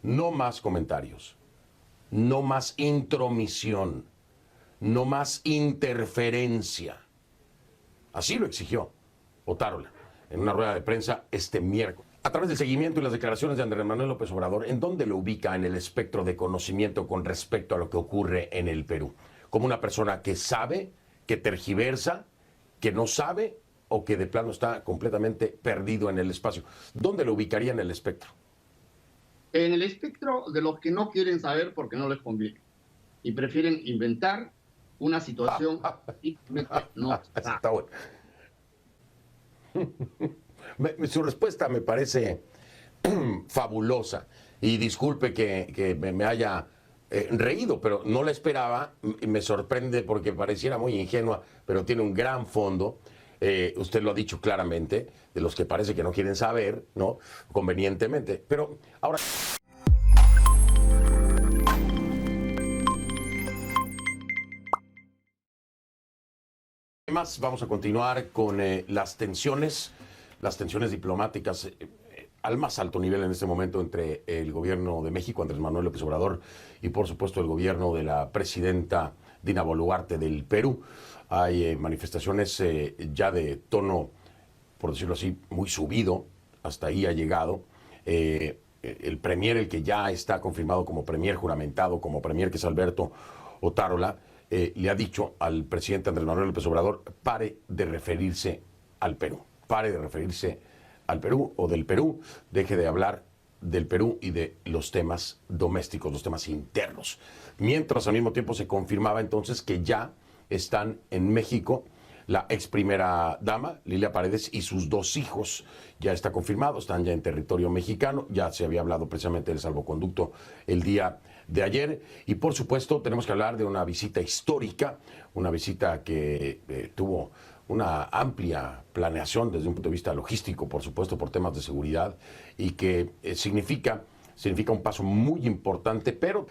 No más comentarios, no más intromisión, no más interferencia. Así lo exigió Otárola en una rueda de prensa este miércoles. A través del seguimiento y las declaraciones de Andrés Manuel López Obrador, ¿en dónde lo ubica en el espectro de conocimiento con respecto a lo que ocurre en el Perú? ¿Como una persona que sabe, que tergiversa, que no sabe o que de plano está completamente perdido en el espacio? ¿Dónde lo ubicaría en el espectro? En el espectro de los que no quieren saber porque no les conviene y prefieren inventar una situación que simplemente no está. Está bueno. Su respuesta me parece fabulosa y disculpe que me haya reído, pero no la esperaba. Me sorprende porque pareciera muy ingenua, pero tiene un gran fondo. Usted lo ha dicho claramente, de los que parece que no quieren saber, ¿no? Convenientemente. Pero ahora... Además, vamos a continuar con las tensiones diplomáticas al más alto nivel en este momento entre el gobierno de México, Andrés Manuel López Obrador, y por supuesto el gobierno de la presidenta Dina Boluarte del Perú. Hay manifestaciones ya de tono, por decirlo así, muy subido, hasta ahí ha llegado. El premier, el que ya está confirmado como premier juramentado, como premier, que es Alberto Otárola, le ha dicho al presidente Andrés Manuel López Obrador, pare de referirse al Perú, pare de referirse al Perú o del Perú, deje de hablar del Perú y de los temas domésticos, los temas internos. Mientras al mismo tiempo se confirmaba entonces que ya están en México la ex primera dama, Lilia Paredes, y sus dos hijos. Ya está confirmado, están ya en territorio mexicano, ya se había hablado precisamente del salvoconducto el día de ayer. Y por supuesto tenemos que hablar de una visita histórica, una visita que tuvo una amplia planeación desde un punto de vista logístico, por supuesto, por temas de seguridad, y que significa un paso muy importante, pero...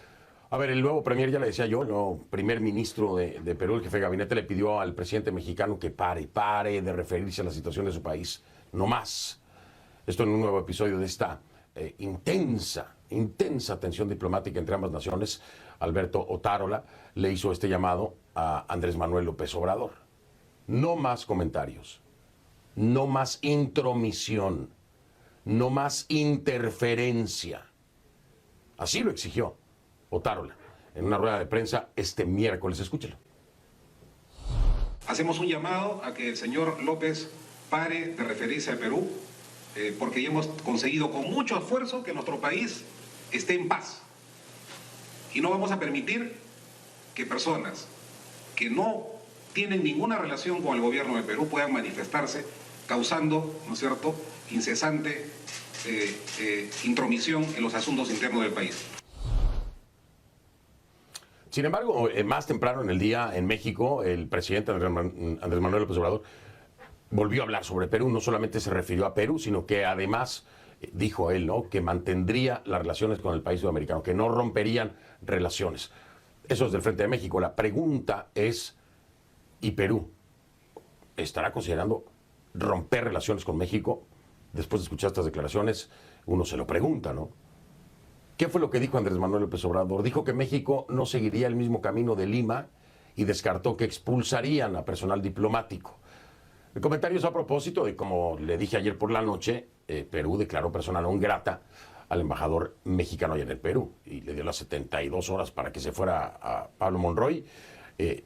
A ver, el nuevo premier, ya le decía yo, el nuevo primer ministro de Perú, el jefe de gabinete, le pidió al presidente mexicano que pare de referirse a la situación de su país. No más. Esto en un nuevo episodio de esta intensa tensión diplomática entre ambas naciones. Alberto Otárola le hizo este llamado a Andrés Manuel López Obrador. No más comentarios, no más intromisión, no más interferencia. Así lo exigió Otárola en una rueda de prensa este miércoles. Escúchelo. Hacemos un llamado a que el señor López pare de referirse a Perú, porque ya hemos conseguido con mucho esfuerzo que nuestro país esté en paz. Y no vamos a permitir que personas que no tienen ninguna relación con el gobierno de Perú puedan manifestarse causando, ¿no es cierto?, incesante intromisión en los asuntos internos del país. Sin embargo, más temprano en el día en México, el presidente Andrés Manuel López Obrador volvió a hablar sobre Perú. No solamente se refirió a Perú, sino que además dijo él, ¿no?, que mantendría las relaciones con el país sudamericano, que no romperían relaciones. Eso es del Frente de México. La pregunta es, ¿y Perú estará considerando romper relaciones con México? Después de escuchar estas declaraciones, uno se lo pregunta, ¿no? ¿Qué fue lo que dijo Andrés Manuel López Obrador? Dijo que México no seguiría el mismo camino de Lima y descartó que expulsarían a personal diplomático. El comentario es a propósito de, como le dije ayer por la noche, Perú declaró persona non grata al embajador mexicano allá en el Perú y le dio las 72 horas para que se fuera a Pablo Monroy.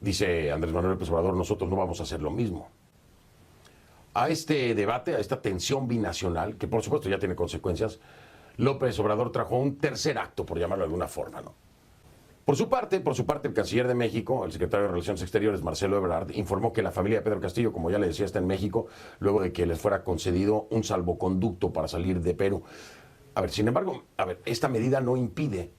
Dice Andrés Manuel López Obrador, nosotros no vamos a hacer lo mismo. A este debate, a esta tensión binacional, que por supuesto ya tiene consecuencias, López Obrador trajo un tercer acto, por llamarlo de alguna forma, ¿no? Por su parte, el canciller de México, el secretario de Relaciones Exteriores, Marcelo Ebrard, informó que la familia de Pedro Castillo, como ya le decía, está en México, luego de que les fuera concedido un salvoconducto para salir de Perú. Sin embargo, esta medida no impide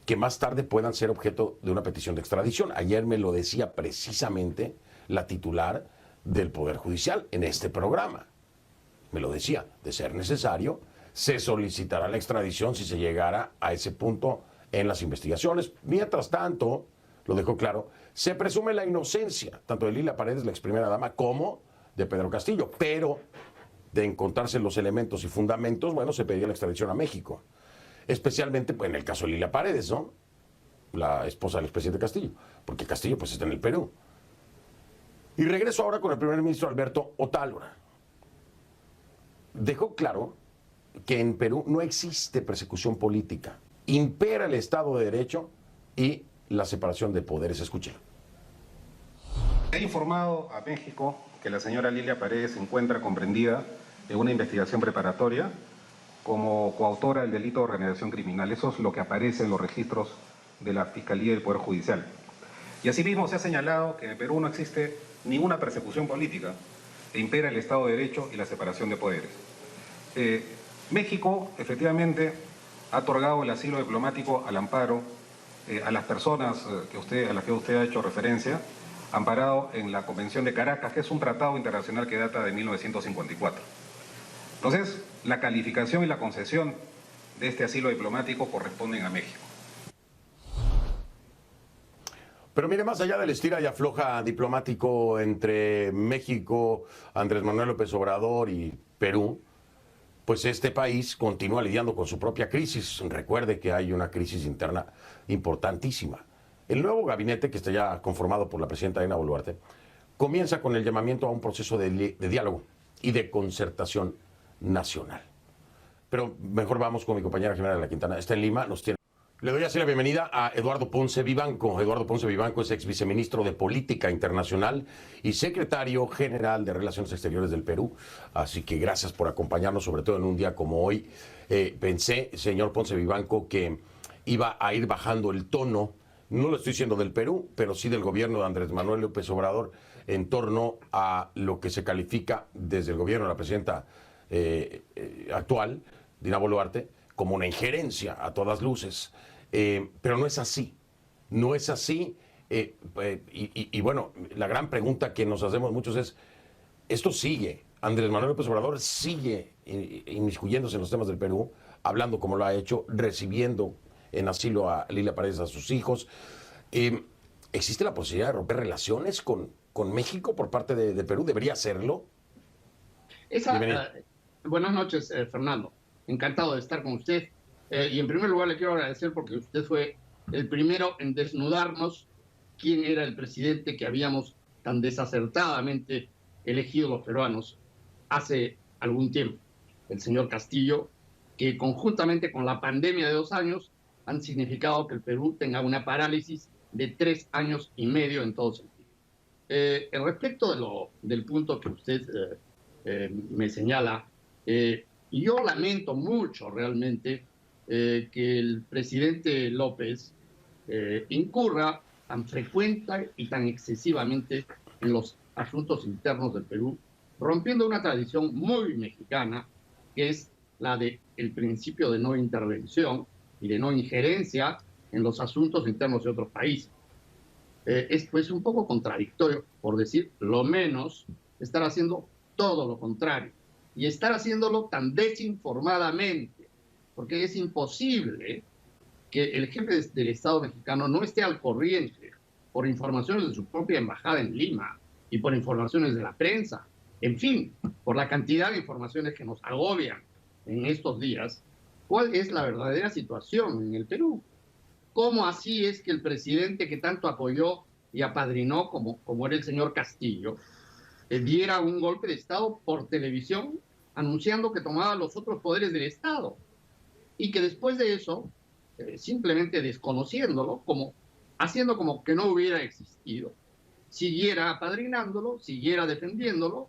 que más tarde puedan ser objeto de una petición de extradición. Ayer me lo decía precisamente la titular del Poder Judicial en este programa. Me lo decía, de ser necesario, se solicitará la extradición si se llegara a ese punto en las investigaciones. Mientras tanto, lo dejó claro, se presume la inocencia, tanto de Lilia Paredes, la ex primera dama, como de Pedro Castillo, pero de encontrarse los elementos y fundamentos, bueno, se pediría la extradición a México. especialmente pues, en el caso de Lilia Paredes, ¿no? La esposa del expresidente Castillo, porque Castillo pues está en el Perú. Y regreso ahora con el primer ministro Alberto Otálola. Dejó claro que en Perú no existe persecución política, impera el Estado de Derecho y la separación de poderes. Escuchen. He informado a México que la señora Lilia Paredes se encuentra comprendida en una investigación preparatoria como coautora del delito de organización criminal. Eso es lo que aparece en los registros de la Fiscalía del Poder Judicial. Y asimismo se ha señalado que en el Perú no existe ninguna persecución política e impera el Estado de Derecho y la separación de poderes. México, efectivamente, ha otorgado el asilo diplomático al amparo a las personas a las que usted ha hecho referencia, amparado en la Convención de Caracas, que es un tratado internacional que data de 1954. Entonces, la calificación y la concesión de este asilo diplomático corresponden a México. Pero mire, más allá del estira y afloja diplomático entre México, Andrés Manuel López Obrador y Perú, pues este país continúa lidiando con su propia crisis. Recuerde que hay una crisis interna importantísima. El nuevo gabinete, que está ya conformado por la presidenta Dina Boluarte, comienza con el llamamiento a un proceso de diálogo y de concertación nacional. Pero mejor vamos con mi compañera Jimena de la Quintana. Está en Lima, nos tiene... Le doy así la bienvenida a Eduardo Ponce Vivanco. Eduardo Ponce Vivanco es ex viceministro de Política Internacional y secretario general de Relaciones Exteriores del Perú. Así que gracias por acompañarnos, sobre todo en un día como hoy. Pensé, señor Ponce Vivanco, que iba a ir bajando el tono, no lo estoy diciendo del Perú, pero sí del gobierno de Andrés Manuel López Obrador, en torno a lo que se califica desde el gobierno de la presidenta actual, Dina Boluarte, como una injerencia a todas luces. Pero no es así. No es así. Y bueno, la gran pregunta que nos hacemos muchos es, ¿esto sigue? Andrés Manuel López Obrador sigue inmiscuyéndose en los temas del Perú, hablando como lo ha hecho, recibiendo en asilo a Lilia Paredes, a sus hijos. ¿Existe la posibilidad de romper relaciones con México por parte de Perú? ¿Debería hacerlo? Buenas noches, Fernando. Encantado de estar con usted. Y en primer lugar le quiero agradecer porque usted fue el primero en desnudarnos quién era el presidente que habíamos tan desacertadamente elegido los peruanos hace algún tiempo. El señor Castillo, que conjuntamente con la pandemia de 2 años han significado que el Perú tenga una parálisis de 3 años y medio en todo sentido. Respecto del punto que usted me señala, yo lamento mucho realmente que el presidente López incurra tan frecuente y tan excesivamente en los asuntos internos del Perú, rompiendo una tradición muy mexicana, que es la del principio de no intervención y de no injerencia en los asuntos internos de otros países. Es pues un poco contradictorio, por decir lo menos, estar haciendo todo lo contrario y estar haciéndolo tan desinformadamente, porque es imposible que el jefe del Estado mexicano no esté al corriente por informaciones de su propia embajada en Lima y por informaciones de la prensa, en fin, por la cantidad de informaciones que nos agobian en estos días. ¿Cuál es la verdadera situación en el Perú? ¿Cómo así es que el presidente que tanto apoyó y apadrinó, como era el señor Castillo, diera un golpe de Estado por televisión anunciando que tomaba los otros poderes del Estado? Y que después de eso, simplemente desconociéndolo, haciendo como que no hubiera existido, siguiera apadrinándolo, siguiera defendiéndolo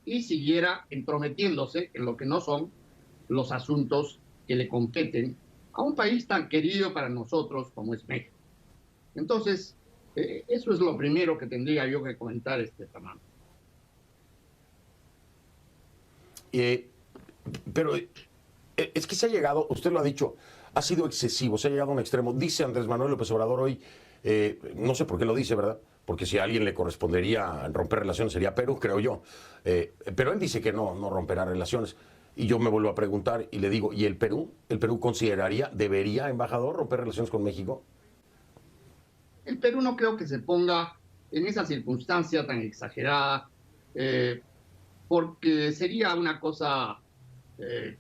y siguiera entrometiéndose en lo que no son los asuntos que le competen a un país tan querido para nosotros como es México. Entonces, eso es lo primero que tendría yo que comentar, Fernando. Pero es que se ha llegado, usted lo ha dicho, ha sido excesivo, se ha llegado a un extremo. Dice Andrés Manuel López Obrador hoy, no sé por qué lo dice, ¿verdad? Porque si a alguien le correspondería romper relaciones sería Perú, creo yo. Pero él dice que no romperá relaciones. Y yo me vuelvo a preguntar y le digo, ¿y el Perú? ¿El Perú debería, embajador, romper relaciones con México? El Perú no creo que se ponga en esa circunstancia tan exagerada, porque sería una cosa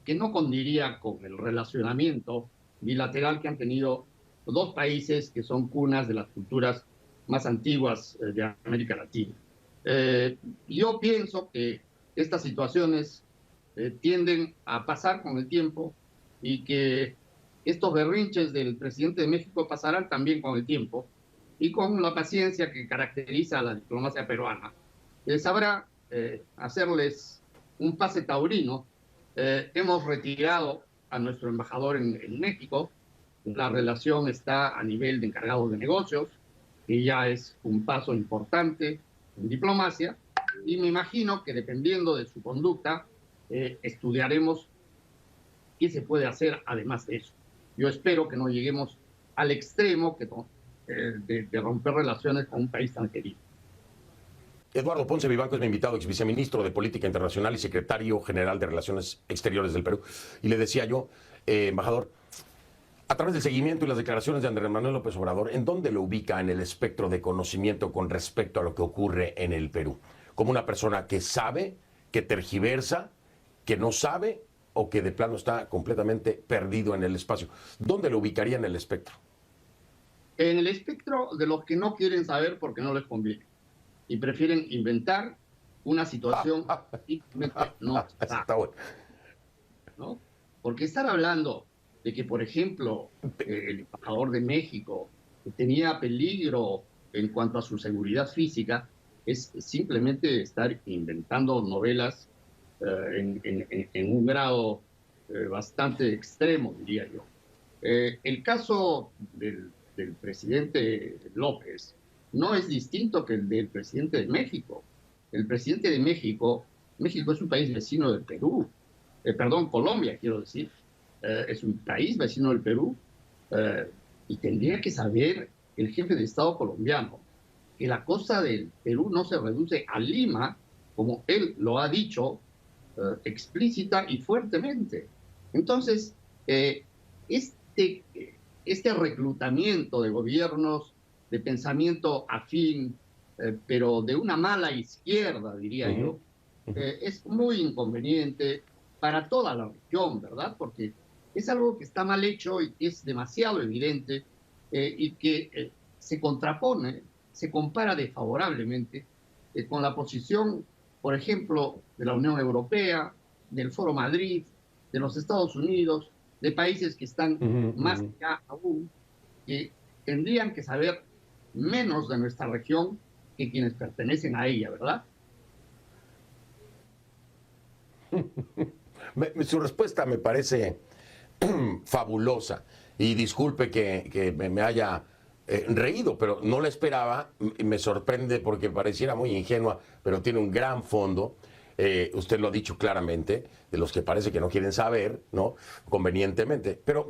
que no condiría con el relacionamiento bilateral que han tenido dos países que son cunas de las culturas más antiguas de América Latina. Yo pienso que estas situaciones tienden a pasar con el tiempo y que estos berrinches del presidente de México pasarán también con el tiempo y con la paciencia que caracteriza a la diplomacia peruana. Sabrá hacerles un pase taurino. Hemos retirado a nuestro embajador en México. La relación está a nivel de encargado de negocios, que ya es un paso importante en diplomacia, y me imagino que dependiendo de su conducta, estudiaremos qué se puede hacer además de eso. Yo espero que no lleguemos al extremo de romper relaciones con un país tan querido. Eduardo Ponce Vivanco es mi invitado, ex viceministro de Política Internacional y secretario general de Relaciones Exteriores del Perú. Y le decía yo, embajador, a través del seguimiento y las declaraciones de Andrés Manuel López Obrador, ¿en dónde lo ubica en el espectro de conocimiento con respecto a lo que ocurre en el Perú? ¿Como una persona que sabe, que tergiversa, que no sabe o que de plano está completamente perdido en el espacio? ¿Dónde lo ubicaría en el espectro? En el espectro de los que no quieren saber porque no les conviene y prefieren inventar una situación que no está, bueno. ¿no? Porque estar hablando de que, por ejemplo, el embajador de México tenía peligro en cuanto a su seguridad física es simplemente estar inventando novelas en un grado bastante extremo, diría yo. El caso del presidente López no es distinto que el del presidente de México. El presidente de México es un país vecino del Perú, Colombia, quiero decir, es un país vecino del Perú, y tendría que saber el jefe de Estado colombiano que la costa del Perú no se reduce a Lima, como él lo ha dicho explícita y fuertemente. Entonces, este reclutamiento de gobiernos de pensamiento afín, pero de una mala izquierda, diría yo, es muy inconveniente para toda la región, ¿verdad? Porque es algo que está mal hecho y que es demasiado evidente y que se contrapone, se compara desfavorablemente con la posición, por ejemplo, de la Unión Europea, del Foro Madrid, de los Estados Unidos, de países que están más allá aún, que tendrían que saber menos de nuestra región que quienes pertenecen a ella, ¿verdad? Su respuesta me parece fabulosa y disculpe que me haya reído, pero no la esperaba. Me sorprende porque pareciera muy ingenua, pero tiene un gran fondo. Usted lo ha dicho claramente, de los que parece que no quieren saber, ¿no? Convenientemente, pero